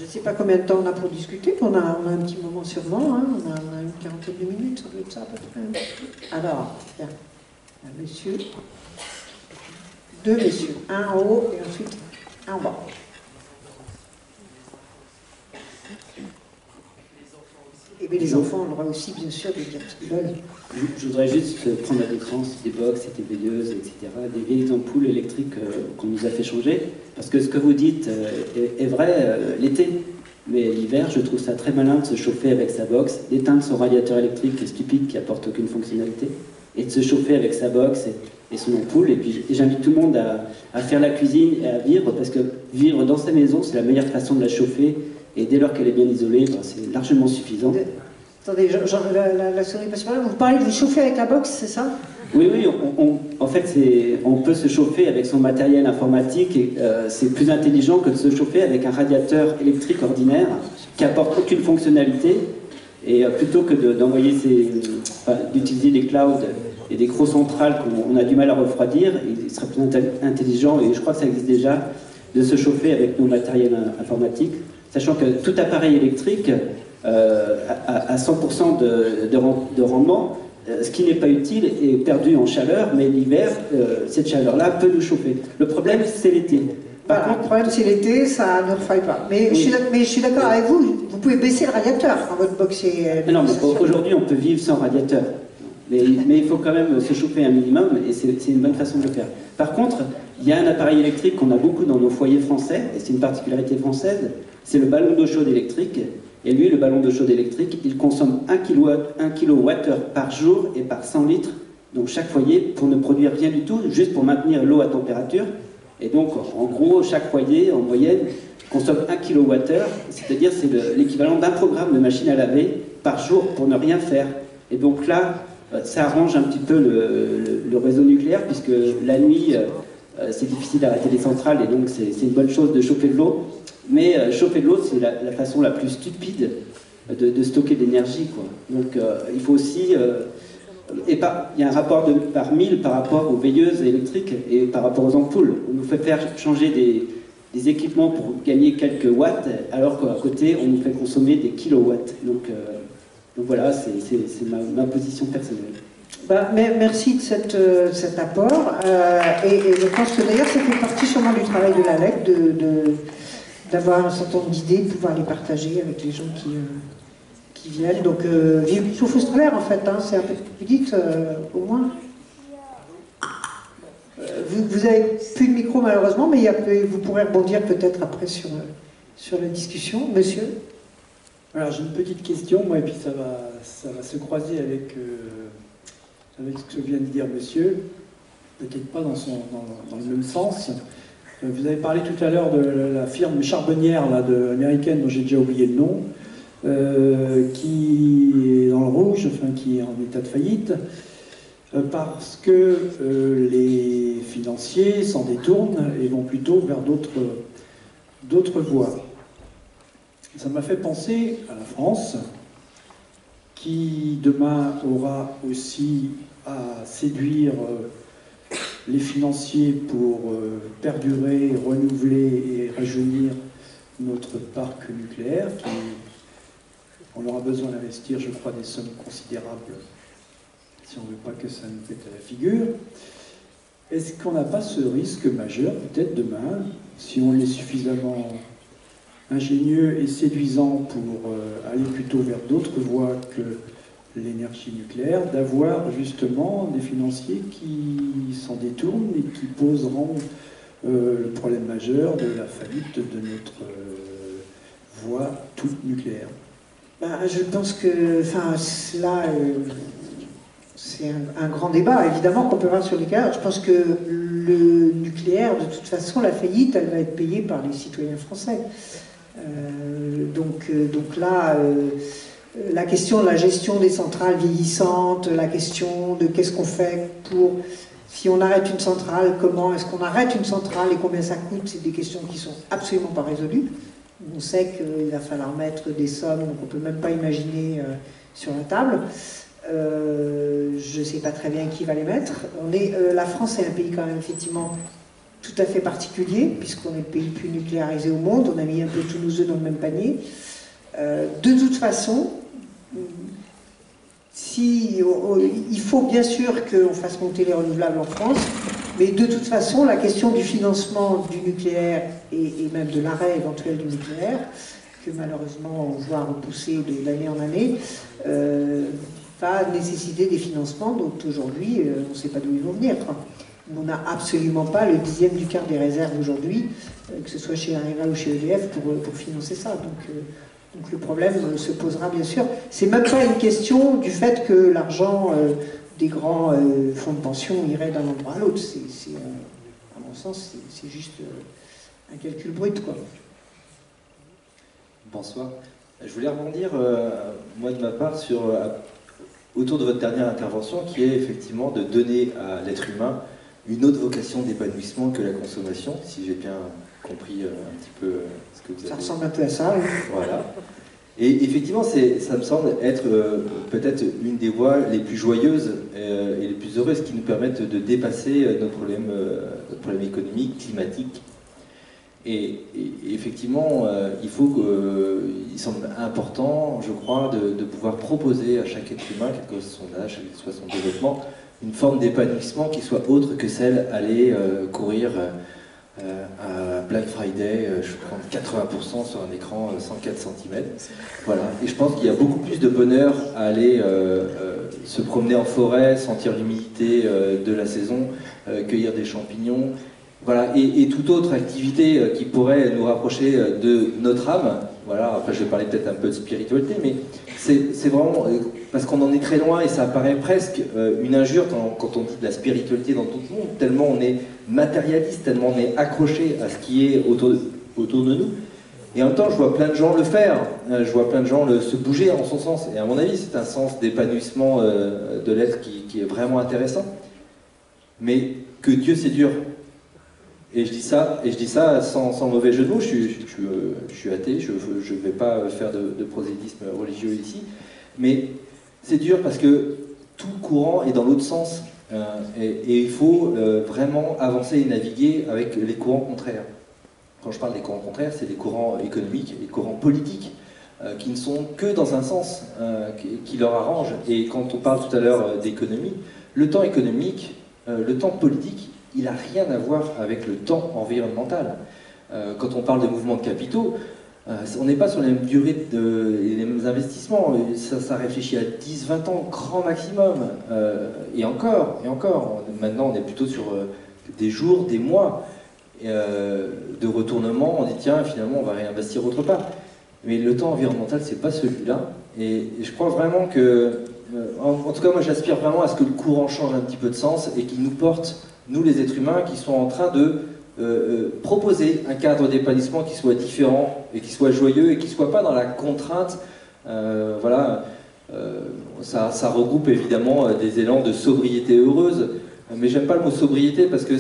Je ne sais pas combien de temps on a pour discuter, on a un petit moment sûrement, hein, on a une quarantaine de minutes, ça doit être ça à peu près. Alors, tiens, un monsieur, deux messieurs, un en haut et ensuite un en bas. Et bien les enfants ont le droit aussi, bien sûr, de dire ce qu'ils veulent. Je voudrais juste prendre la différence des box, des veilleuses, etc., des vieilles ampoules électriques qu'on nous a fait changer, parce que ce que vous dites est vrai l'été, mais l'hiver, je trouve ça très malin de se chauffer avec sa box, d'éteindre son radiateur électrique stupide qui apporte aucune fonctionnalité, et de se chauffer avec sa box et son ampoule. Et puis j'invite tout le monde à faire la cuisine et à vivre, parce que vivre dans sa maison, c'est la meilleure façon de la chauffer, et dès lors qu'elle est bien isolée, ben, c'est largement suffisant. Attendez, la souris passe par là. Vous parlez de vous chauffer avec la box, c'est ça? Oui, en fait, on peut se chauffer avec son matériel informatique et c'est plus intelligent que de se chauffer avec un radiateur électrique ordinaire qui apporte aucune fonctionnalité. Et plutôt que d'envoyer d'utiliser des clouds et des gros centrales qu'on a du mal à refroidir, il serait plus intelligent, et je crois que ça existe déjà, de se chauffer avec nos matériels informatiques, sachant que tout appareil électrique à 100% de rendement, ce qui n'est pas utile est perdu en chaleur, mais l'hiver, cette chaleur-là peut nous chauffer. Le problème, c'est l'été. Par contre, le problème, c'est l'été, ça ne refroidit pas. Mais, oui. Je suis d'accord avec vous, vous pouvez baisser le radiateur quand votre box est... Non, mais aujourd'hui, on peut vivre sans radiateur. Mais il faut quand même se chauffer un minimum, et c'est une bonne façon de le faire. Par contre, il y a un appareil électrique qu'on a beaucoup dans nos foyers français, et c'est une particularité française, c'est le ballon d'eau chaude électrique. Et lui, le ballon d'eau chaude électrique, il consomme 1 kWh par jour et par 100 litres, donc chaque foyer, pour ne produire rien du tout, juste pour maintenir l'eau à température. Et donc, en gros, chaque foyer, en moyenne, consomme 1 kWh, c'est-à-dire c'est l'équivalent d'un programme de machine à laver par jour pour ne rien faire. Et donc là, ça arrange un petit peu le réseau nucléaire, puisque la nuit, c'est difficile d'arrêter les centrales, et donc c'est une bonne chose de chauffer de l'eau. Mais chauffer de l'eau, c'est la façon la plus stupide de stocker de l'énergie, quoi. Donc il faut aussi... il y a un rapport par 1000 par rapport aux veilleuses électriques et par rapport aux ampoules. On nous fait faire changer des équipements pour gagner quelques watts, alors qu'à côté, on nous fait consommer des kilowatts. Donc voilà, c'est ma position personnelle. Bah, merci de cet apport. Et je pense que d'ailleurs, ça fait partie sûrement du travail de la LEC d'avoir un certain nombre d'idées, de pouvoir les partager avec les gens qui viennent. Donc, vivre sous feu solaire, en fait, hein, c'est un peu ce que vous dites, au moins. Vous avez plus de micro, malheureusement, mais vous pourrez rebondir peut-être après sur la discussion. Monsieur? Alors, j'ai une petite question, moi, et puis ça va se croiser avec ce que vient de dire monsieur, peut-être pas dans le même sens. Vous avez parlé tout à l'heure de la firme charbonnière américaine dont j'ai déjà oublié le nom, qui est dans le rouge, enfin qui est en état de faillite, parce que les financiers s'en détournent et vont plutôt vers d'autres voies. Ça m'a fait penser à la France, qui demain aura aussi à séduire les financiers pour perdurer, renouveler et rajeunir notre parc nucléaire. On aura besoin d'investir, je crois, des sommes considérables si on ne veut pas que ça nous pète à la figure. Est-ce qu'on n'a pas ce risque majeur, peut-être demain, si on est suffisamment ingénieux et séduisant pour aller plutôt vers d'autres voies que l'énergie nucléaire, d'avoir justement des financiers qui s'en détournent et qui poseront le problème majeur de la faillite de notre voie toute nucléaire? Je pense que, là, c'est un grand débat, évidemment, qu'on peut avoir sur le nucléaire. Je pense que le nucléaire, de toute façon, la faillite, elle va être payée par les citoyens français. Donc là, la question de la gestion des centrales vieillissantes, la question de qu'est-ce qu'on fait pour, si on arrête une centrale, comment est-ce qu'on arrête une centrale et combien ça coûte, c'est des questions qui sont absolument pas résolues. On sait qu'il va falloir mettre des sommes qu'on ne peut même pas imaginer sur la table. Je ne sais pas très bien qui va les mettre. La France est un pays quand même effectivement tout à fait particulier, puisqu'on est le pays le plus nucléarisé au monde, on a mis un peu tous nos œufs dans le même panier. De toute façon, il faut bien sûr qu'on fasse monter les renouvelables en France, mais de toute façon, la question du financement du nucléaire et même de l'arrêt éventuel du nucléaire, que malheureusement on voit repousser d'année en année, va nécessiter des financements dont aujourd'hui on ne sait pas d'où ils vont venir. On n'a absolument pas le dixième du quart des réserves aujourd'hui, que ce soit chez Areva ou chez EDF, pour financer ça. Donc le problème se posera bien sûr. C'est même pas une question du fait que l'argent des grands fonds de pension irait d'un endroit à l'autre. À mon sens, c'est juste un calcul brut, quoi. Bonsoir. Je voulais rebondir, moi de ma part, autour de votre dernière intervention, qui est effectivement de donner à l'être humain une autre vocation d'épanouissement que la consommation, si j'ai bien compris un petit peu ce que vous avez dit. Ça ressemble un peu à ça, oui. Voilà. Et effectivement, ça me semble être peut-être une des voies les plus joyeuses et les plus heureuses qui nous permettent de dépasser nos problèmes économiques, climatiques. Et effectivement, il semble important, je crois, de pouvoir proposer à chaque être humain, quel que soit son âge, quel que soit son développement, une forme d'épanouissement qui soit autre que celle d'aller courir à Black Friday, je prends 80% sur un écran 104 cm. Voilà. Et je pense qu'il y a beaucoup plus de bonheur à aller se promener en forêt, sentir l'humidité de la saison, cueillir des champignons. Voilà, et toute autre activité qui pourrait nous rapprocher de notre âme. Voilà, après je vais parler peut-être un peu de spiritualité, mais c'est vraiment parce qu'on en est très loin et ça paraît presque une injure quand on dit de la spiritualité dans tout le monde, tellement on est matérialiste, tellement on est accroché à ce qui est autour de nous. Et en même temps, je vois plein de gens le faire, je vois plein de gens se bouger en son sens. Et à mon avis, c'est un sens d'épanouissement de l'être qui est vraiment intéressant. Mais que Dieu, c'est dur. Et je dis ça sans mauvais jeu de mots, je suis athée, je ne vais pas faire de prosélytisme religieux ici, mais c'est dur parce que tout courant est dans l'autre sens, et il faut vraiment avancer et naviguer avec les courants contraires. Quand je parle des courants contraires, c'est les courants économiques, les courants politiques, qui ne sont que dans un sens qui leur arrange. Et quand on parle tout à l'heure d'économie, le temps économique, le temps politique, il n'a rien à voir avec le temps environnemental. Quand on parle de mouvements de capitaux, on n'est pas sur la même durée les mêmes investissements. Ça réfléchit à 10-20 ans, grand maximum. Et encore. Maintenant, on est plutôt sur des jours, des mois de retournement. On dit, tiens, finalement, on va réinvestir autre part. Mais le temps environnemental, c'est pas celui-là. Et je crois vraiment que... en tout cas, moi, j'aspire vraiment à ce que le courant change un petit peu de sens et qu'il nous porte, nous les êtres humains, qui sont en train de proposer un cadre d'épanouissement qui soit différent et qui soit joyeux et qui ne soit pas dans la contrainte. Voilà, ça regroupe évidemment des élans de sobriété heureuse, mais j'aime pas le mot sobriété parce que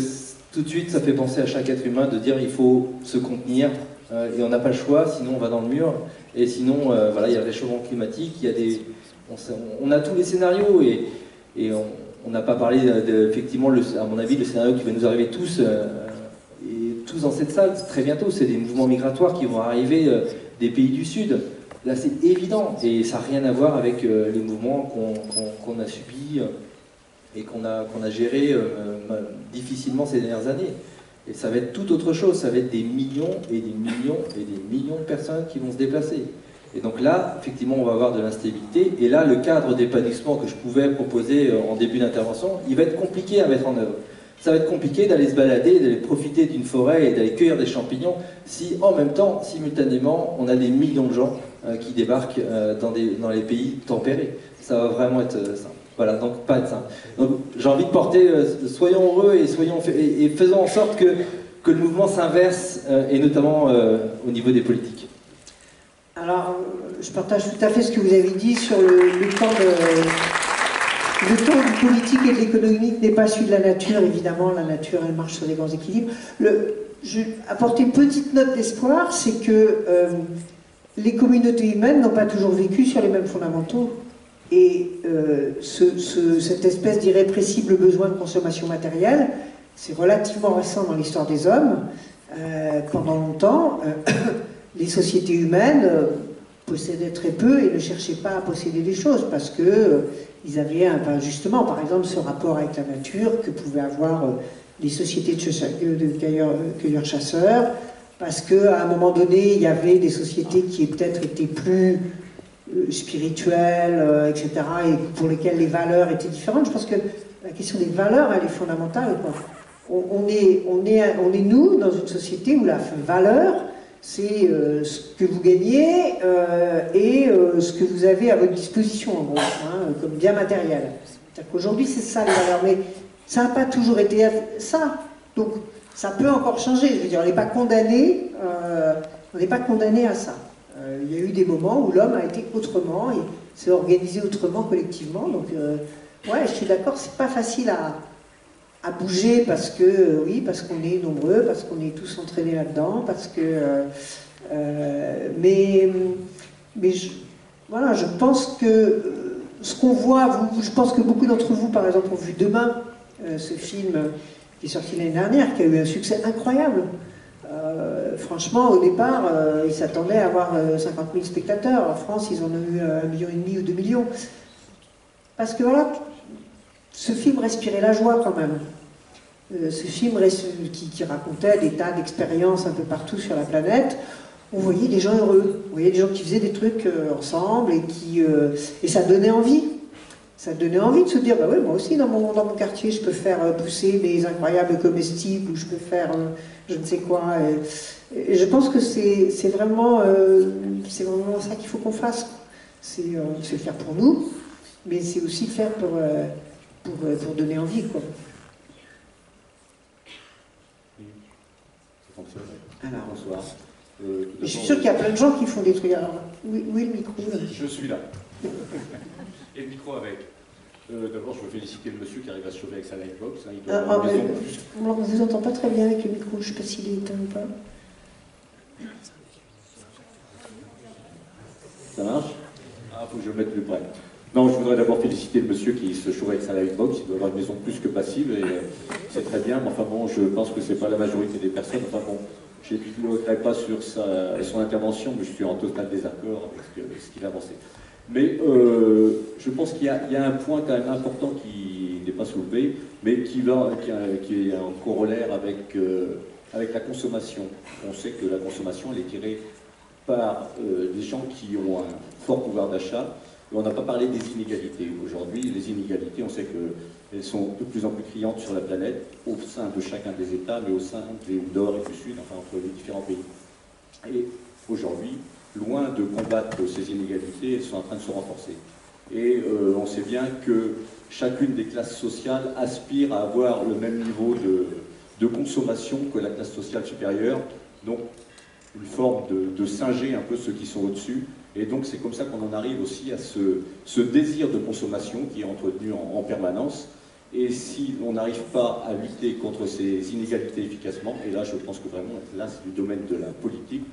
tout de suite ça fait penser à chaque être humain de dire il faut se contenir et on n'a pas le choix, sinon on va dans le mur, et sinon voilà, il y a le réchauffement climatique, il y a on a tous les scénarios et on n'a pas parlé effectivement, à mon avis, le scénario qui va nous arriver tous dans cette salle très bientôt, c'est des mouvements migratoires qui vont arriver des pays du Sud. Là, c'est évident, et ça n'a rien à voir avec les mouvements qu'on a subis et qu'on a gérés difficilement ces dernières années. Et ça va être tout autre chose, ça va être des millions et des millions et des millions de personnes qui vont se déplacer. Et donc là, effectivement, on va avoir de l'instabilité. Et là, le cadre d'épanouissement que je pouvais proposer en début d'intervention, il va être compliqué à mettre en œuvre. Ça va être compliqué d'aller se balader, d'aller profiter d'une forêt et d'aller cueillir des champignons si, en même temps, simultanément, on a des millions de gens qui débarquent dans les pays tempérés. Ça va vraiment être simple. Voilà, donc pas être simple. Donc j'ai envie de porter, soyons heureux et faisons en sorte que le mouvement s'inverse, et notamment au niveau des politiques. Alors, je partage tout à fait ce que vous avez dit sur le temps du politique et de l'économique n'est pas celui de la nature. Évidemment, la nature, elle marche sur des grands équilibres. Je vais apporter une petite note d'espoir, c'est que les communautés humaines n'ont pas toujours vécu sur les mêmes fondamentaux. Et cette espèce d'irrépressible besoin de consommation matérielle, c'est relativement récent dans l'histoire des hommes. Pendant longtemps, les sociétés humaines possédaient très peu et ne cherchaient pas à posséder des choses parce que ils avaient justement, par exemple, ce rapport avec la nature que pouvaient avoir les sociétés de cueilleurs-chasseurs, parce qu'à un moment donné, il y avait des sociétés qui peut-être étaient plus spirituelles, etc., et pour lesquelles les valeurs étaient différentes. Je pense que la question des valeurs, elle est fondamentale, quoi. On est nous, dans une société où la valeur, c'est ce que vous gagnez et ce que vous avez à votre disposition, en gros, hein, comme bien matériel. C'est-à-dire qu'aujourd'hui, c'est ça les valeurs, mais ça n'a pas toujours été ça. Donc, ça peut encore changer. Je veux dire, on n'est pas condamné, à ça. Il y a eu des moments où l'homme a été autrement, et s'est organisé autrement collectivement. Donc, ouais, je suis d'accord, c'est pas facile à bouger parce que, oui, parce qu'on est nombreux, parce qu'on est tous entraînés là-dedans, parce que... voilà, je pense que ce qu'on voit, je pense que beaucoup d'entre vous, par exemple, ont vu Demain, ce film qui est sorti l'année dernière, qui a eu un succès incroyable. Franchement, au départ, ils s'attendaient à avoir 50 000 spectateurs. En France, ils en ont eu 1,5 million ou 2 millions. Parce que voilà, ce film respirait la joie quand même. Ce film qui racontait des tas d'expériences un peu partout sur la planète, on voyait des gens heureux, on voyait des gens qui faisaient des trucs ensemble et ça donnait envie. Ça donnait envie de se dire, bah oui, moi aussi dans mon quartier, je peux faire pousser mes incroyables comestibles ou je peux faire je ne sais quoi. Et je pense que c'est vraiment ça qu'il faut qu'on fasse. C'est le faire pour nous, mais c'est aussi le faire pour donner envie, quoi. Alors, bonsoir. Je suis sûr qu'il y a plein de gens qui font des trucs. Alors, où est le micro là ? Je suis là. Et le micro avec. D'abord, je veux féliciter le monsieur qui arrive à se sauver avec sa livebox. On ne vous entend pas très bien avec le micro, je ne sais pas s'il est éteint ou pas. Ça marche ? Ah, faut que je le mette plus près. Non, je voudrais d'abord féliciter le monsieur qui se chauffe avec sa livebox. Il doit avoir une maison plus que passive et c'est très bien. Mais enfin bon, je pense que c'est pas la majorité des personnes. Enfin bon, je ne regrette pas sur son intervention, mais je suis en total désaccord avec ce qu'il a avancé. Mais je pense qu'il y a un point quand même important qui n'est pas soulevé, mais qui est en corollaire avec la consommation. On sait que la consommation, elle est tirée par des gens qui ont un fort pouvoir d'achat. Et on n'a pas parlé des inégalités. Aujourd'hui, les inégalités, on sait qu'elles sont de plus en plus criantes sur la planète, au sein de chacun des États, mais au sein du Nord et du Sud, enfin entre les différents pays. Et aujourd'hui, loin de combattre ces inégalités, elles sont en train de se renforcer. Et on sait bien que chacune des classes sociales aspire à avoir le même niveau de consommation que la classe sociale supérieure, donc une forme de singer un peu ceux qui sont au-dessus. Et donc c'est comme ça qu'on en arrive aussi à ce désir de consommation qui est entretenu en permanence. Et si on n'arrive pas à lutter contre ces inégalités efficacement, et là je pense que vraiment, là c'est du domaine de la politique,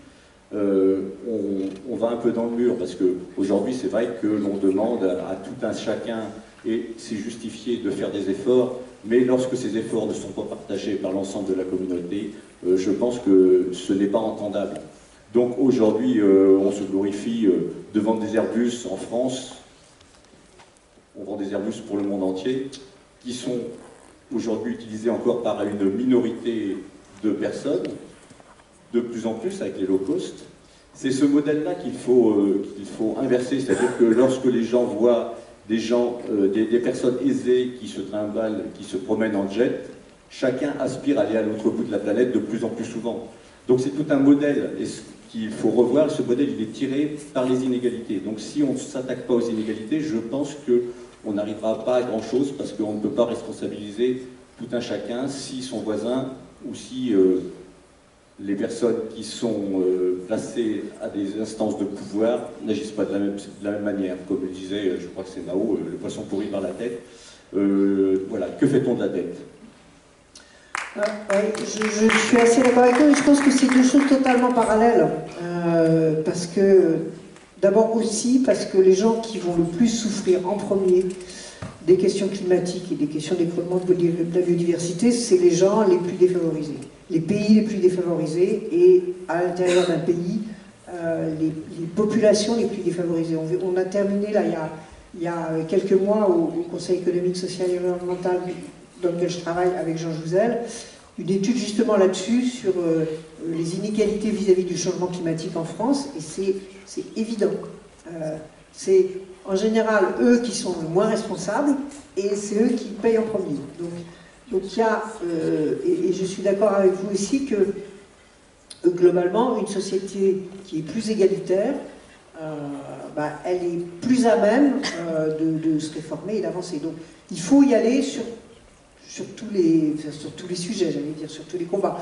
on va un peu dans le mur, parce qu'aujourd'hui c'est vrai que l'on demande à tout un chacun, et c'est justifié de faire des efforts, mais lorsque ces efforts ne sont pas partagés par l'ensemble de la communauté, je pense que ce n'est pas entendable. Donc aujourd'hui, on se glorifie de vendre des Airbus en France, on vend des Airbus pour le monde entier, qui sont aujourd'hui utilisés encore par une minorité de personnes, de plus en plus avec les low cost. C'est ce modèle-là qu'il faut inverser, c'est-à-dire que lorsque les gens voient des personnes aisées qui se trimballent, qui se promènent en jet, chacun aspire à aller à l'autre bout de la planète de plus en plus souvent. Donc c'est tout un modèle qu'il faut revoir. Ce modèle, il est tiré par les inégalités. Donc si on ne s'attaque pas aux inégalités, je pense qu'on n'arrivera pas à grand-chose, parce qu'on ne peut pas responsabiliser tout un chacun si son voisin ou si les personnes qui sont placées à des instances de pouvoir n'agissent pas de la même manière. Comme le disait, je crois que c'est Mao, le poisson pourri par la tête. Voilà, que fait-on de la tête ? Je suis assez d'accord avec vous, et je pense que c'est deux choses totalement parallèles. Parce que, d'abord aussi, parce que les gens qui vont le plus souffrir en premier, des questions climatiques et des questions d'écroulement de la biodiversité, c'est les gens les plus défavorisés, les pays les plus défavorisés, et à l'intérieur d'un pays, les populations les plus défavorisées. On a terminé là, il y a quelques mois au Conseil économique, social et environnemental dans lequel je travaille avec Jean Jouzel, une étude justement là-dessus sur les inégalités vis-à-vis du changement climatique en France, et c'est évident. C'est en général eux qui sont le moins responsables, et c'est eux qui payent en premier. Donc il y a, et je suis d'accord avec vous aussi que globalement, une société qui est plus égalitaire, elle est plus à même de se réformer et d'avancer. Donc il faut y aller sur tous les sujets, j'allais dire, sur tous les combats.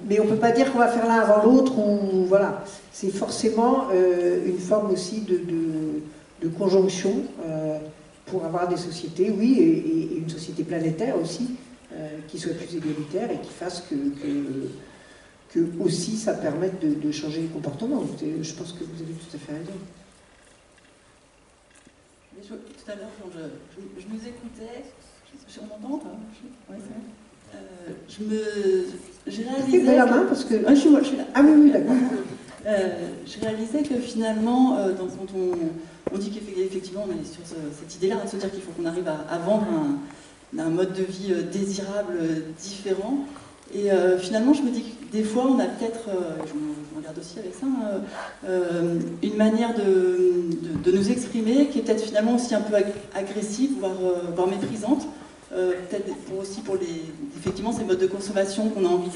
Mais on ne peut pas dire qu'on va faire l'un avant l'autre, ou voilà. C'est forcément une forme aussi de conjonction pour avoir des sociétés, oui, et une société planétaire aussi, qui soit plus égalitaire et qui fasse que aussi ça permette de changer les comportements. Je pense que vous avez tout à fait raison. Tout à l'heure, quand je nous écoutais, on m'entend pas? Ouais, c'est vrai. J'ai réalisé. Levez la main parce que. Ah, je suis là. Ah oui, d'accord. Je réalisais que finalement, quand on dit qu'effectivement on est sur cette idée-là, de se dire qu'il faut qu'on arrive à vendre un mode de vie désirable, différent. Et finalement, je me dis que des fois, on a peut-être, je regarde aussi avec ça, une manière de nous exprimer qui est peut-être finalement aussi un peu agressive, voire méprisante. Peut-être aussi pour effectivement ces modes de consommation qu'on a envie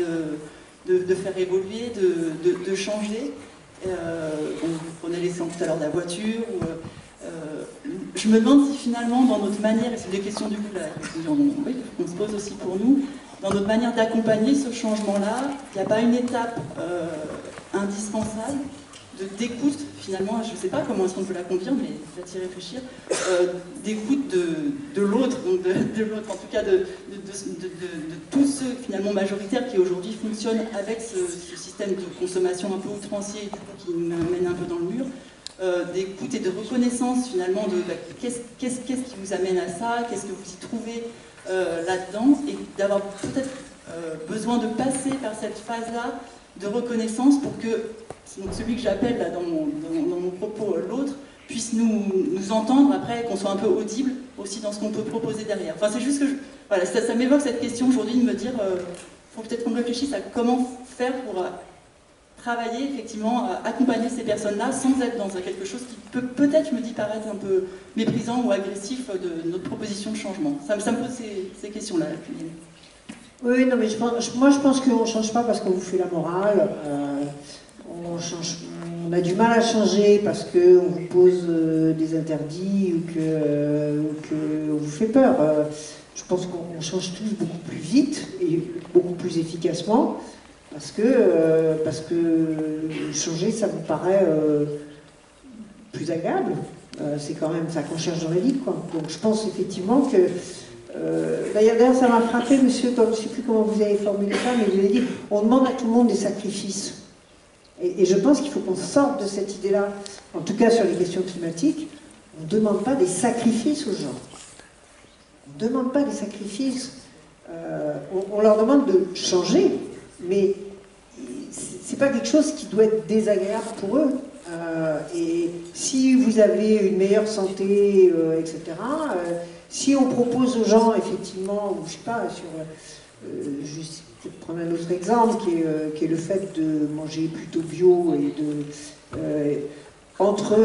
de faire évoluer, de changer. Vous prenez l'exemple tout à l'heure de la voiture. Je me demande si finalement, dans notre manière, et c'est des questions du coup qu'on se pose aussi pour nous, dans notre manière d'accompagner ce changement-là, il n'y a pas une étape indispensable d'écoute, finalement, je ne sais pas comment est-ce qu'on peut l'accomplir, mais faites-y réfléchir, d'écoute de l'autre, en tout cas de tous ceux finalement majoritaires qui aujourd'hui fonctionnent avec ce système de consommation un peu outrancier, du coup, qui nous mène un peu dans le mur, d'écoute et de reconnaissance finalement de qu'est-ce qui vous amène à ça, qu'est-ce que vous y trouvez là-dedans, et d'avoir peut-être besoin de passer par cette phase-là de reconnaissance pour que donc celui que j'appelle là dans mon propos l'autre puisse nous entendre après, qu'on soit un peu audible aussi dans ce qu'on peut proposer derrière. Enfin, c'est juste que voilà, ça m'évoque cette question aujourd'hui de me dire faut peut-être qu'on réfléchisse à comment faire pour travailler effectivement, accompagner ces personnes-là sans être dans quelque chose qui peut peut-être, je me dis, paraître un peu méprisant ou agressif de notre proposition de changement. Ça me pose ces questions-là. Oui, non, mais moi je pense qu'on ne change pas parce qu'on vous fait la morale. On a du mal à changer parce qu'on vous pose des interdits ou qu'on vous fait peur. Je pense qu'on change tous beaucoup plus vite et beaucoup plus efficacement parce que changer, ça vous paraît plus agréable. C'est quand même ça qu'on cherche dans la vie, quoi. Donc je pense effectivement que d'ailleurs, ça m'a frappé, monsieur, je ne sais plus comment vous avez formulé ça, mais vous avez dit on demande à tout le monde des sacrifices. Et je pense qu'il faut qu'on sorte de cette idée-là, en tout cas sur les questions climatiques. On ne demande pas des sacrifices aux gens. On ne demande pas des sacrifices. On leur demande de changer, mais c'est pas quelque chose qui doit être désagréable pour eux. Et si vous avez une meilleure santé, etc., si on propose aux gens, effectivement, ou je sais pas, juste prendre un autre exemple, qui est le fait de manger plutôt bio et entre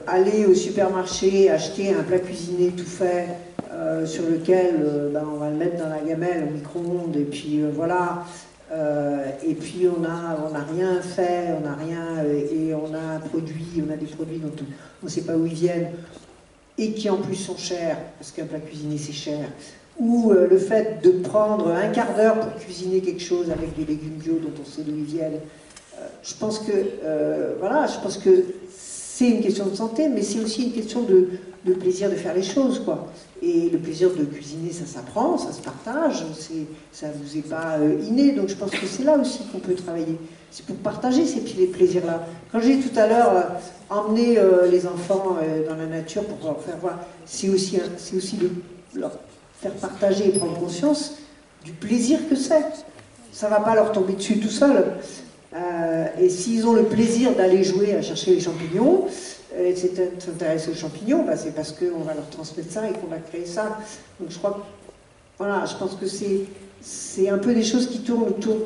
aller au supermarché, acheter un plat cuisiné tout fait, sur lequel on va le mettre dans la gamelle au micro-ondes, et puis voilà, et puis on n'a rien fait, on n'a rien, et on a des produits dont on ne sait pas où ils viennent, et qui en plus sont chers, parce qu'un plat cuisiné c'est cher, ou le fait de prendre un quart d'heure pour cuisiner quelque chose avec des légumes bio dont on sait d'où ils viennent, je pense que c'est une question de santé, mais c'est aussi une question de plaisir de faire les choses, quoi. Et le plaisir de cuisiner, ça s'apprend, ça se partage, ça ne vous est pas inné, donc je pense que c'est là aussi qu'on peut travailler. C'est pour partager ces plaisirs-là. Quand j'ai tout à l'heure emmené les enfants dans la nature pour leur faire voir, c'est aussi leur faire partager et prendre conscience du plaisir que c'est. Ça ne va pas leur tomber dessus tout seul. Et s'ils ont le plaisir d'aller jouer à chercher les champignons, et de s'intéresser aux champignons, bah c'est parce qu'on va leur transmettre ça et qu'on va créer ça. Donc je crois que, voilà, je pense que c'est un peu des choses qui tournent autour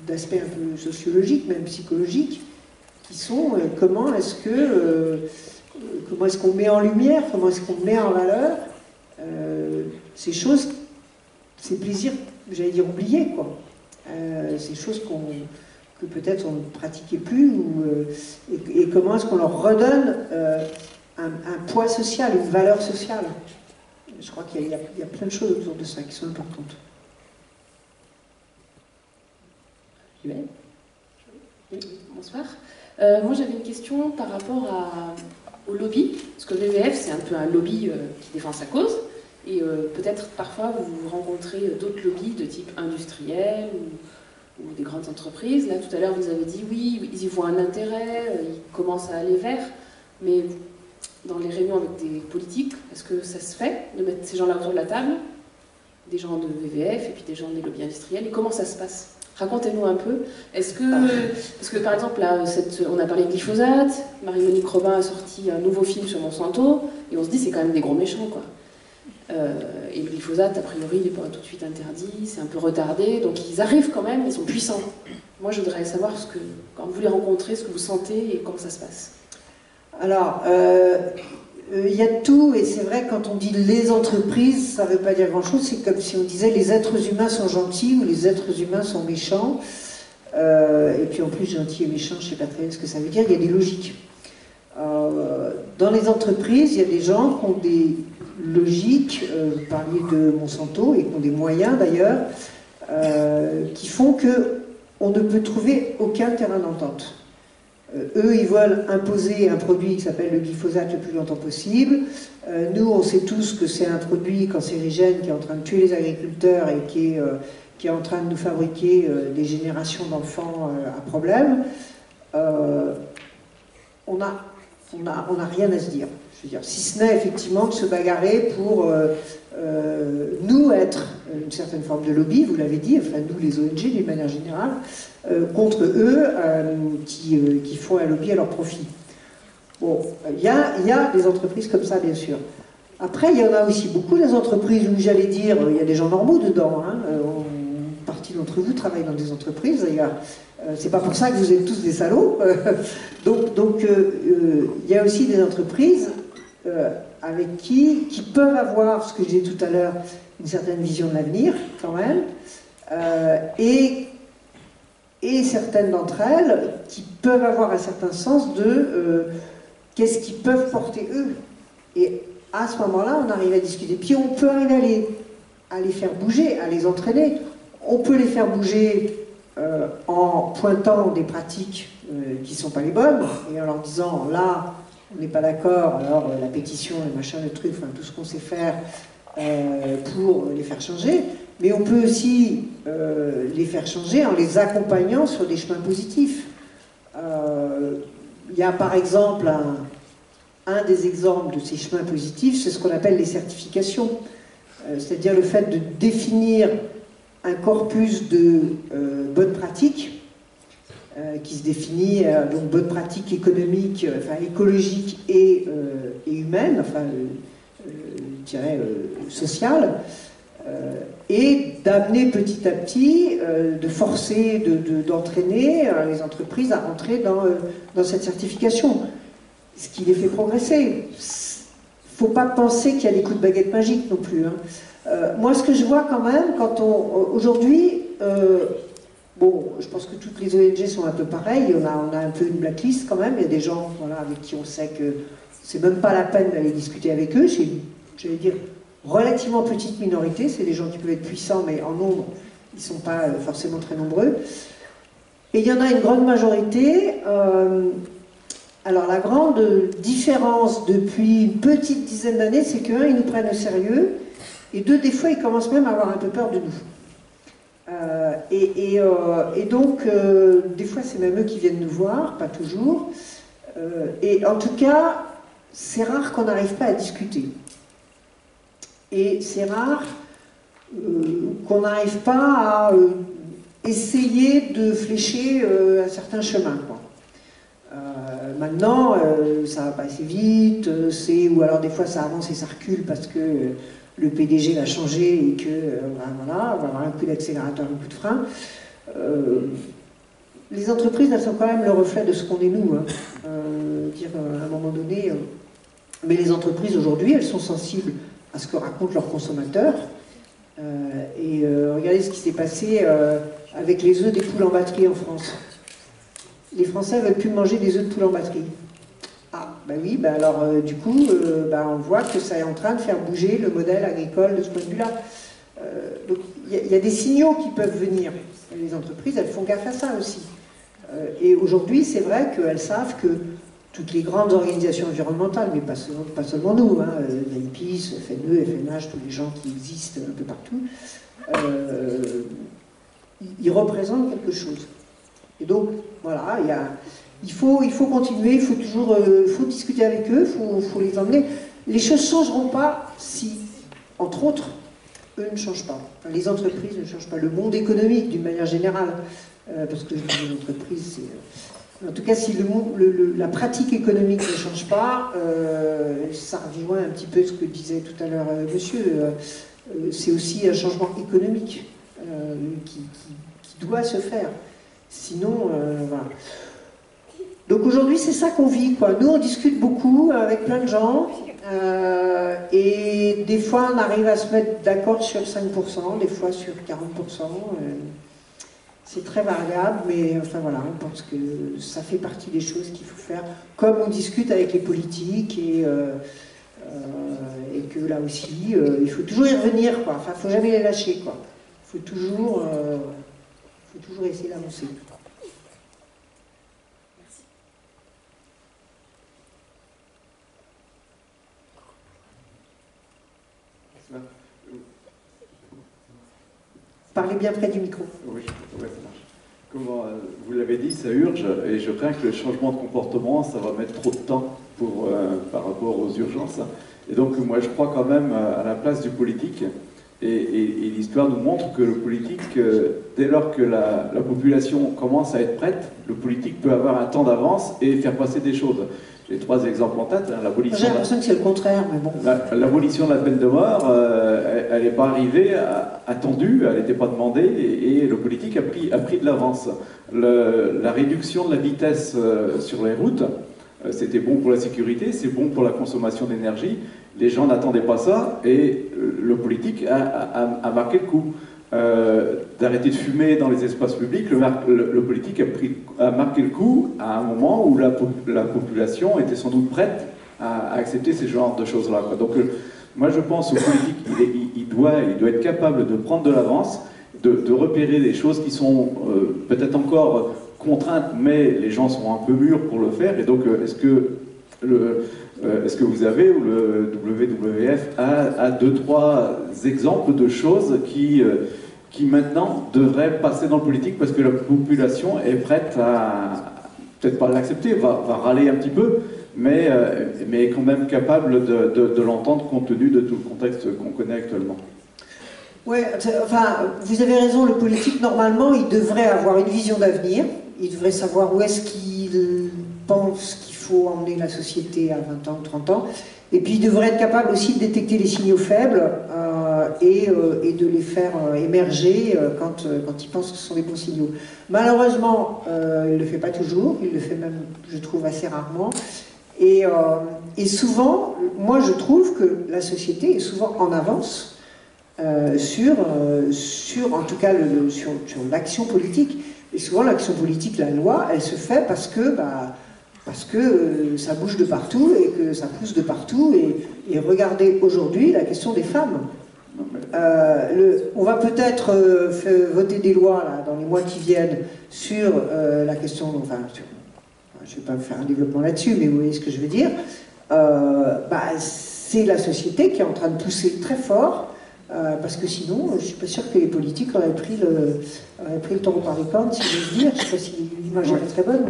d'aspects un peu sociologiques, même psychologiques, qui sont comment est-ce qu'on met en lumière, comment est-ce qu'on met en valeur ces choses, ces plaisirs, j'allais dire oubliés, quoi. Ces choses que peut-être on ne pratiquait plus, et comment est-ce qu'on leur redonne un poids social, une valeur sociale. Je crois qu'il y a plein de choses autour de ça qui sont importantes. Oui, bonsoir. Moi j'avais une question par rapport au lobby, parce que WWF c'est un peu un lobby qui défend sa cause, et peut-être parfois vous rencontrez d'autres lobbies de type industriel ou des grandes entreprises. Là tout à l'heure vous avez dit oui, ils y voient un intérêt, ils commencent à aller vers, mais dans les réunions avec des politiques, est-ce que ça se fait de mettre ces gens-là autour de la table, des gens de WWF et puis des gens des lobbies industriels, et comment ça se passe? Racontez-nous un peu. Est-ce que, parce que par exemple, là, on a parlé de glyphosate, Marie-Monique Robin a sorti un nouveau film sur Monsanto, et on se dit c'est quand même des gros méchants, quoi. Et le glyphosate, a priori, il n'est pas tout de suite interdit, c'est un peu retardé, donc ils arrivent quand même, ils sont puissants. Moi, je voudrais savoir quand vous les rencontrez, ce que vous sentez et comment ça se passe. Alors, il y a tout, et c'est vrai, quand on dit les entreprises, ça ne veut pas dire grand-chose, c'est comme si on disait les êtres humains sont gentils ou les êtres humains sont méchants. Et puis en plus, gentil et méchant, je ne sais pas très bien ce que ça veut dire, il y a des logiques. Dans les entreprises, il y a des gens qui ont des logiques, vous parliez de Monsanto, et qui ont des moyens d'ailleurs, qui font qu'on ne peut trouver aucun terrain d'entente. Eux, ils veulent imposer un produit qui s'appelle le glyphosate le plus longtemps possible. Nous, on sait tous que c'est un produit cancérigène qui est en train de tuer les agriculteurs et qui est en train de nous fabriquer des générations d'enfants à problème. On n'a rien à se dire. Je veux dire, si ce n'est effectivement de se bagarrer pour nous être une certaine forme de lobby, vous l'avez dit, enfin nous les ONG d'une manière générale, contre eux qui font un lobby à leur profit. Bon, il y a des entreprises comme ça, bien sûr. Après, il y en a aussi beaucoup des entreprises où, j'allais dire, il y a des gens normaux dedans. Hein. Une partie d'entre vous travaillent dans des entreprises, d'ailleurs. C'est pas pour ça que vous êtes tous des salauds. Donc, il y a aussi des entreprises avec qui peuvent avoir, ce que j'ai dit tout à l'heure, une certaine vision de l'avenir, quand même, et certaines d'entre elles qui peuvent avoir un certain sens de qu'est-ce qu'ils peuvent porter eux. Et à ce moment-là, on arrive à discuter. Puis on peut arriver à les faire bouger, à les entraîner. On peut les faire bouger en pointant des pratiques qui ne sont pas les bonnes, et en leur disant, là, on n'est pas d'accord, alors la pétition, le machin, le truc, enfin, tout ce qu'on sait faire pour les faire changer. Mais on peut aussi les faire changer en les accompagnant sur des chemins positifs. Il y a par exemple un des exemples de ces chemins positifs, c'est ce qu'on appelle les certifications. C'est-à-dire le fait de définir un corpus de bonnes pratiques qui se définit, donc bonnes pratiques économiques, enfin écologiques et humaines, enfin je dirais sociales, et d'amener petit à petit, de forcer, d'entraîner les entreprises à rentrer dans cette certification, ce qui les fait progresser. Il ne faut pas penser qu'il y a des coups de baguette magique non plus. Hein. Moi, ce que je vois quand même, aujourd'hui, bon, je pense que toutes les ONG sont un peu pareilles, on a un peu une blacklist quand même, il y a des gens avec qui on sait que c'est même pas la peine d'aller discuter avec eux, j'allais dire relativement petite minorité, c'est des gens qui peuvent être puissants, mais en nombre, ils ne sont pas forcément très nombreux. Et il y en a une grande majorité Alors la grande différence depuis une petite dizaine d'années, c'est que, un, ils nous prennent au sérieux, et deux, des fois, ils commencent même à avoir un peu peur de nous. Et donc, des fois, c'est même eux qui viennent nous voir, pas toujours. Et en tout cas, c'est rare qu'on n'arrive pas à discuter. Et c'est rare qu'on n'arrive pas à essayer de flécher un certain chemin, quoi. Maintenant, ça va pas assez vite, ou alors des fois ça avance et ça recule parce que le PDG va changer et que voilà, on va avoir un coup d'accélérateur, un coup de frein. Les entreprises, elles sont quand même le reflet de ce qu'on est nous. Hein. À un moment donné, mais les entreprises aujourd'hui, elles sont sensibles à ce que racontent leurs consommateurs. Regardez ce qui s'est passé avec les œufs des poules en batterie en France. Les Français ne veulent plus manger des œufs de poule en batterie. Ah, ben oui, ben alors du coup, on voit que ça est en train de faire bouger le modèle agricole de ce point de vue-là. Donc il y a des signaux qui peuvent venir. Les entreprises, elles font gaffe à ça aussi. Et aujourd'hui, c'est vrai qu'elles savent que toutes les grandes organisations environnementales, mais pas seulement nous, hein, Greenpeace, FNE, FNH, tous les gens qui existent un peu partout, ils représentent quelque chose. Et donc, voilà, il faut continuer, il faut toujours faut discuter avec eux, il faut les emmener. Les choses ne changeront pas si, entre autres, eux ne changent pas. Enfin, les entreprises ne changent pas. Le monde économique, d'une manière générale, parce que les entreprises, c'est... En tout cas, si la pratique économique ne change pas, ça rejoint un petit peu ce que disait tout à l'heure monsieur, c'est aussi un changement économique qui doit se faire. Sinon, voilà. Donc aujourd'hui, c'est ça qu'on vit, quoi. Nous, on discute beaucoup avec plein de gens, et des fois, on arrive à se mettre d'accord sur 5%, des fois sur 40%. C'est très variable, mais enfin voilà, on pense que ça fait partie des choses qu'il faut faire, comme on discute avec les politiques, et que là aussi, il faut toujours y revenir, quoi. Enfin, il ne faut jamais les lâcher, quoi. Il faut toujours essayer d'avancer. Parlez bien près du micro. Oui, ouais, ça marche. Comme vous l'avez dit, ça urge, et je crains que le changement de comportement, ça va mettre trop de temps par rapport aux urgences. Et donc, moi, je crois quand même à la place du politique. Et l'histoire nous montre que le politique, dès lors que la population commence à être prête, le politique peut avoir un temps d'avance et faire passer des choses. J'ai 3 exemples en tête. Hein. J'ai l'impression que c'est le contraire, mais bon. L'abolition de la peine de mort, elle n'est pas arrivée attendue, elle n'était pas demandée, et le politique a pris de l'avance. La réduction de la vitesse sur les routes, c'était bon pour la sécurité, c'est bon pour la consommation d'énergie. Les gens n'attendaient pas ça, et le politique a marqué le coup. D'arrêter de fumer dans les espaces publics, le politique a marqué le coup à un moment où la population était sans doute prête à accepter ces genres de choses-là. Donc moi je pense au politique, il doit être capable de prendre de l'avance, de repérer des choses qui sont peut-être encore contraintes, mais les gens sont un peu mûrs pour le faire. Et donc est-ce que vous avez, ou le WWF a 2-3 exemples de choses qui maintenant devraient passer dans le politique parce que la population est prête à, peut-être pas l'accepter, va râler un petit peu, mais est quand même capable de l'entendre compte tenu de tout le contexte qu'on connaît actuellement. Oui, enfin, vous avez raison, le politique, normalement, il devrait avoir une vision d'avenir, il devrait savoir où est-ce qu'il pense qu'il faut emmener la société à 20 ans, 30 ans, et puis il devrait être capable aussi de détecter les signaux faibles et de les faire émerger quand il pense que ce sont des bons signaux. Malheureusement, il ne le fait pas toujours, il le fait même, je trouve, assez rarement. Et souvent, moi je trouve que la société est souvent en avance sur en tout cas, sur l'action politique. Et souvent, l'action politique, la loi, elle se fait parce que ça bouge de partout et que ça pousse de partout. Et regardez aujourd'hui la question des femmes. On va peut-être voter des lois là, dans les mois qui viennent sur la question, enfin, je ne vais pas faire un développement là-dessus, mais vous voyez ce que je veux dire, c'est la société qui est en train de pousser très fort, parce que sinon, je ne suis pas sûre que les politiques auraient pris le taureau par les cornes, si j'ose dire. Je ne sais pas si l'image est très bonne,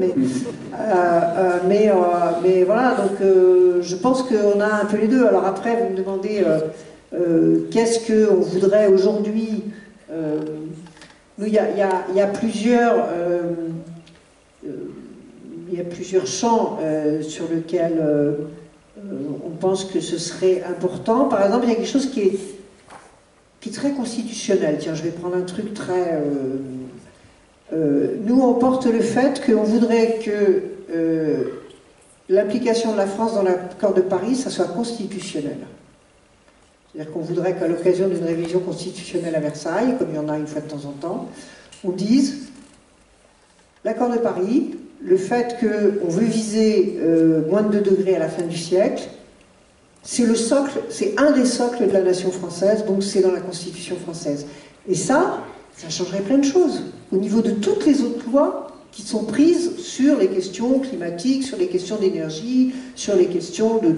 mais voilà, donc je pense qu'on a un peu les deux. Alors après, vous me demandez qu'est-ce qu'on voudrait aujourd'hui. Nous, il y a plusieurs champs sur lesquels on pense que ce serait important. Par exemple, il y a quelque chose qui est très constitutionnel. Tiens, je vais prendre un truc très... nous, on porte le fait qu'on voudrait que l'implication de la France dans l'accord de Paris, ça soit constitutionnel. C'est-à-dire qu'on voudrait qu'à l'occasion d'une révision constitutionnelle à Versailles, comme il y en a une fois de temps en temps, on dise l'accord de Paris, le fait qu'on veut viser moins de 2 degrés à la fin du siècle, c'est le socle, c'est un des socles de la nation française, donc c'est dans la Constitution française. Et ça changerait plein de choses au niveau de toutes les autres lois qui sont prises sur les questions climatiques, sur les questions d'énergie, sur les questions de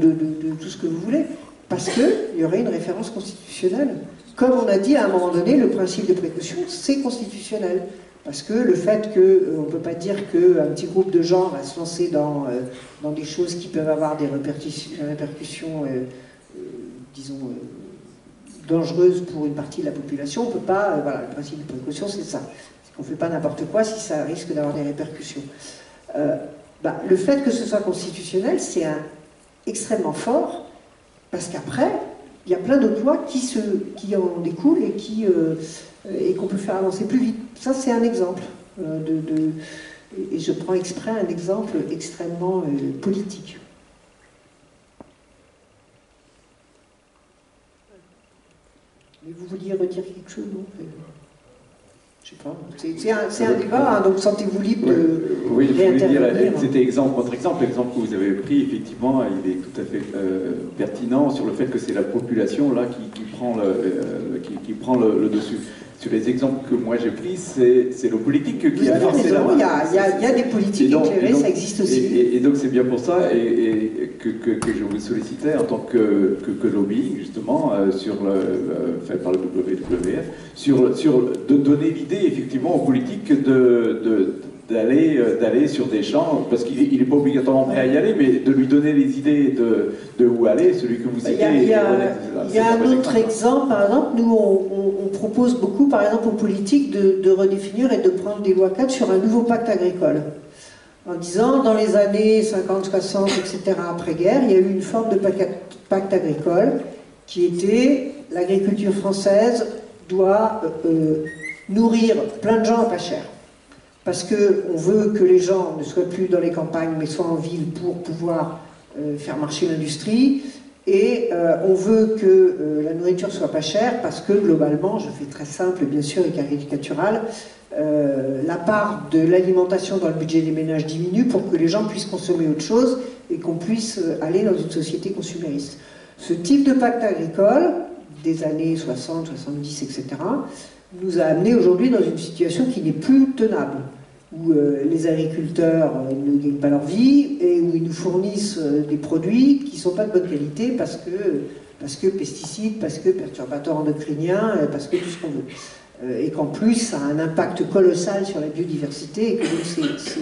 tout ce que vous voulez. Parce qu'il y aurait une référence constitutionnelle. Comme on a dit à un moment donné, le principe de précaution, c'est constitutionnel. Parce que le fait qu'on ne peut pas dire qu'un petit groupe de gens va se lancer dans des choses qui peuvent avoir des répercussions disons, dangereuses pour une partie de la population, on ne peut pas... voilà, le principe de précaution, c'est ça. C'est qu'on ne fait pas n'importe quoi si ça risque d'avoir des répercussions. Le fait que ce soit constitutionnel, c'est extrêmement fort, parce qu'après, il y a plein d'autres lois qui en découlent et qu'on peut faire avancer plus vite. Ça, c'est un exemple. Et je prends exprès un exemple extrêmement politique. Mais vous vouliez retirer quelque chose, non? Je sais pas. C'est un débat, hein, donc sentez-vous libre de oui, je voulais dire, réintervenir. c'était votre exemple, l'exemple que vous avez pris, effectivement, il est tout à fait pertinent sur le fait que c'est la population là qui prend le dessus. Sur les exemples que moi j'ai pris, c'est le politique qui a forcé la main. Il y a des politiques éclairées, ça existe aussi. Et donc c'est bien pour ça que je vous sollicitais en tant que lobby, justement, fait par le WWF, de donner l'idée, effectivement, aux politiques d'aller sur des champs, parce qu'il n'est pas obligatoirement prêt à y aller, mais de lui donner les idées de où aller, celui que vous citez. Il y a un autre exemple, par exemple, nous on propose beaucoup, par exemple, aux politiques de redéfinir et de prendre des lois cadres sur un nouveau pacte agricole. En disant, dans les années 50, 60, etc., après-guerre, il y a eu une forme de pacte agricole qui était l'agriculture française doit nourrir plein de gens à pas cher. Parce qu'on veut que les gens ne soient plus dans les campagnes, mais soient en ville pour pouvoir faire marcher l'industrie. Et on veut que la nourriture soit pas chère, parce que globalement, je fais très simple bien sûr et caricatural, la part de l'alimentation dans le budget des ménages diminue pour que les gens puissent consommer autre chose et qu'on puisse aller dans une société consumériste. Ce type de pacte agricole, des années 60, 70, etc., nous a amené aujourd'hui dans une situation qui n'est plus tenable, où les agriculteurs ne gagnent pas leur vie et où ils nous fournissent des produits qui ne sont pas de bonne qualité parce que pesticides, parce que perturbateurs endocriniens, parce que tout ce qu'on veut. Et qu'en plus, ça a un impact colossal sur la biodiversité et que donc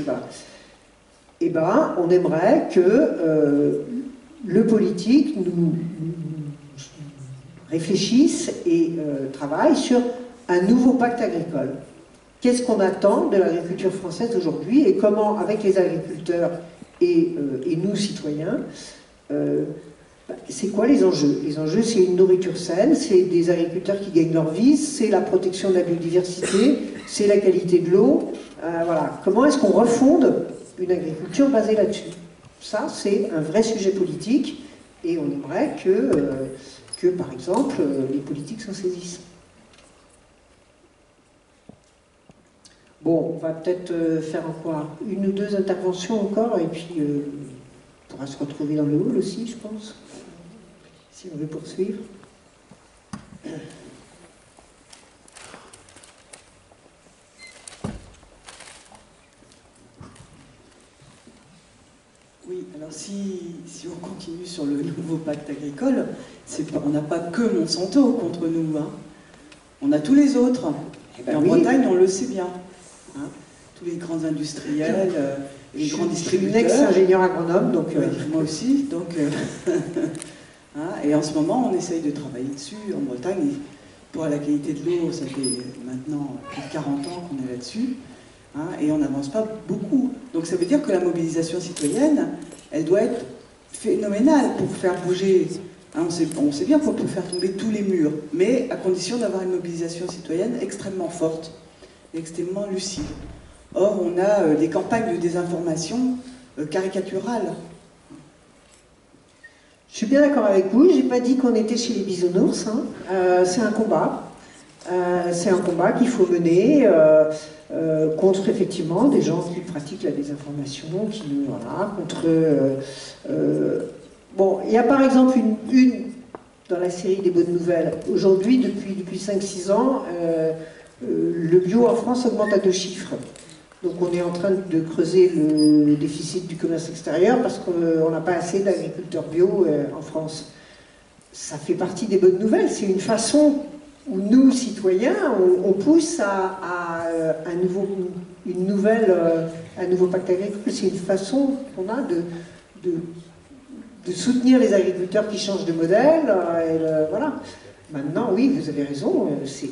voilà. Eh bien, on aimerait que le politique nous réfléchisse et travaille sur un nouveau pacte agricole. Qu'est-ce qu'on attend de l'agriculture française aujourd'hui et comment, avec les agriculteurs et nous, citoyens, c'est quoi les enjeux? Les enjeux, c'est une nourriture saine, c'est des agriculteurs qui gagnent leur vie, c'est la protection de la biodiversité, c'est la qualité de l'eau. Voilà. Comment est-ce qu'on refonde une agriculture basée là-dessus? Ça, c'est un vrai sujet politique et on aimerait que par exemple, les politiques s'en saisissent. Bon, on va peut-être faire quoi? Une ou deux interventions encore, et puis on pourra se retrouver dans le hall aussi, je pense, si on veut poursuivre. Alors si on continue sur le nouveau pacte agricole, on n'a pas que Monsanto contre nous, hein. On a tous les autres. Et en Bretagne, on le sait bien. Hein. Tous les grands industriels, les grands distributeurs. Je suis une ex-ingénieur agronome, donc... moi aussi, donc... hein, et en ce moment, on essaye de travailler dessus en Bretagne. Et pour la qualité de l'eau, ça fait maintenant plus de 40 ans qu'on est là-dessus. Hein, et on n'avance pas beaucoup. Donc ça veut dire que la mobilisation citoyenne, elle doit être phénoménale pour faire bouger. Hein, on sait bien qu'on peut faire tomber tous les murs, mais à condition d'avoir une mobilisation citoyenne extrêmement forte et extrêmement lucide. Or, on a des campagnes de désinformation caricaturales. Je suis bien d'accord avec vous, j'ai pas dit qu'on était chez les bisounours, hein. C'est un combat. C'est un combat qu'il faut mener contre effectivement des gens qui pratiquent la désinformation, voilà, contre... bon, il y a par exemple une dans la série des bonnes nouvelles. Aujourd'hui, depuis 5-6 ans, le bio en France augmente à 2 chiffres. Donc on est en train de creuser le déficit du commerce extérieur parce qu'on n'a pas assez d'agriculteurs bio en France. Ça fait partie des bonnes nouvelles, c'est une façon où nous, citoyens, on pousse à un nouveau pacte agricole. C'est une façon qu'on a de soutenir les agriculteurs qui changent de modèle. Voilà. Maintenant, oui, vous avez raison, c'est